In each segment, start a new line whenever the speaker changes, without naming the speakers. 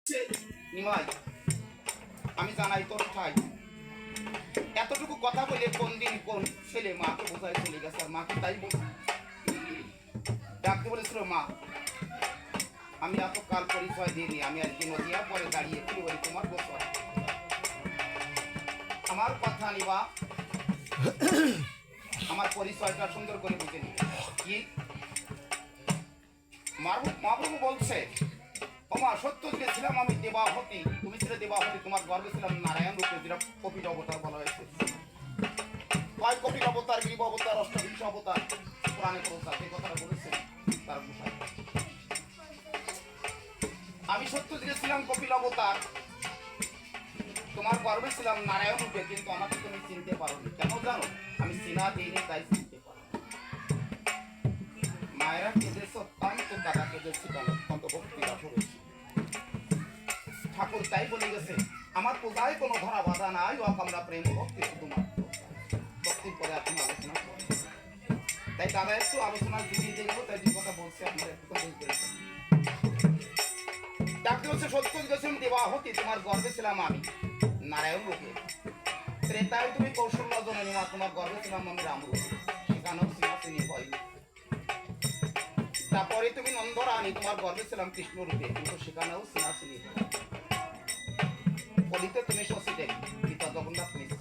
নিমাই আমি জানাই তোর ঠাই এতটুকু কথা বলে কোন দিন কোন ছেলে মাকে বোঝায় চলে গেছে আর মাকে তাই ডাকতে বলেছিল মা আমি এত কাল পরিচয় দিইনি আমি আজকে নদিয়া পরে দাঁড়িয়ে কি বলি তোমার বছর আমার কথা নিবা আমার পরিচয়টা সুন্দর করে বুঝে নি কি মহাপ্রভু বলছে ওমা সত্য গেছিলাম আমি দেবাহতি তুমি ছিলে দেবাহতি তোমার গর্বে ছিলাম নারায়ণ রূপে যেটা কপিল অবতার বলা হয়েছে কয় কপিল অবতার গ্রীব অবতার অষ্টবিংশ অবতার পুরাণে প্রসাদ এই কথাটা বলেছেন তার ভাষায় আমি সত্য গেছিলাম কপিল অবতার তোমার গর্বে ছিলাম নারায়ণ রূপে কিন্তু আমাকে তুমি চিনতে পারোনি কেন জানো আমি চিনা দিইনি তাই চিনতে পারো মায়েরা কেঁদেছে অত্যন্ত দাদা কেঁদেছি কেন অত্যন্ত ভক্তিরা করেছি ঠাকুর তাই বলে গেছে আমার পূজায় কোনো ধরা বাধা নাই আমরা প্রেম ভক্তি শুধুমাত্র ভক্তির পরে আপনি আলোচনা করেন তাই দাদা একটু আলোচনা জুড়িয়ে দেখবো তাই যে কথা বলছে আপনারা একটু বুঝতে পেরেছেন ডাকতে হচ্ছে সত্য গেছেন দেবাহতি তোমার গর্বে ছিলাম আমি নারায়ণ রূপে ত্রেতায় তুমি কৌশল্য জননী মা তোমার গর্বে ছিলাম আমি রাম রূপে সেখানেও সিংহাসনে হয়নি তারপরে তুমি নন্দরানী তোমার গর্বে ছিলাম কৃষ্ণ রূপে কিন্তু সেখানেও সিংহাসনে বলিতে তুমি শশী দেবী পিতা জগন্নাথ মিশ্র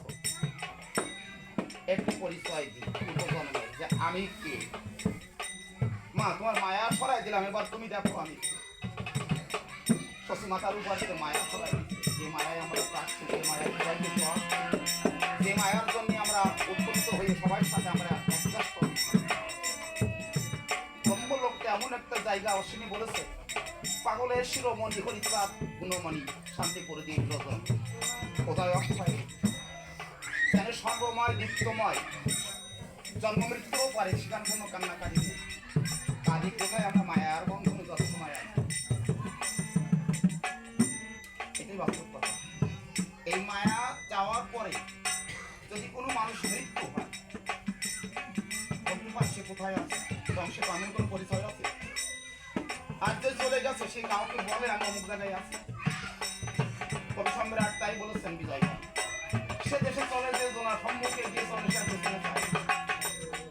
একটু পরিচয় দিই উপজন্মের যে আমি কে মা তোমার মায়া সরাই দিলাম এবার তুমি দেখো আমি শশী মাতার উপর থেকে মায়া সরাই যে মায়ায় আমরা প্রাচ্ছি যে মায়ায় সবাই যে মায়ার জন্য আমরা উদ্বুদ্ধ হয়ে সবার সাথে আমরা অ্যাডজাস্ট করি ব্রহ্মলোকটা এমন একটা জায়গা অশ্বিনী বলেছে পাগলের শিরোমণি হরিপ্রাত গুণমণি শান্তি করে দিয়ে রতন কোথায় অক্ষয় যেন সর্বময় দীপ্তময় জন্ম মৃত্যুও পারে সেখানে কোনো কান্নাকাটি নেই কাজে কোথায় আমরা মায়ার বন্ধনে যত সময় আছে এটাই বাস্তব কথা এই মায়া যাওয়ার পরে যদি কোনো মানুষ মৃত্যু হয় সে কোথায় আছে বংশে এমন কোনো পরিচয় আছে আর যে চলে গেছে সে কাউকে বলে আমি অমুক জায়গায় আছি কবি সম্রাট তাই বলেছেন বিজয় সে দেশে চলে যে জোনা সম্মুখে গিয়ে চলে সে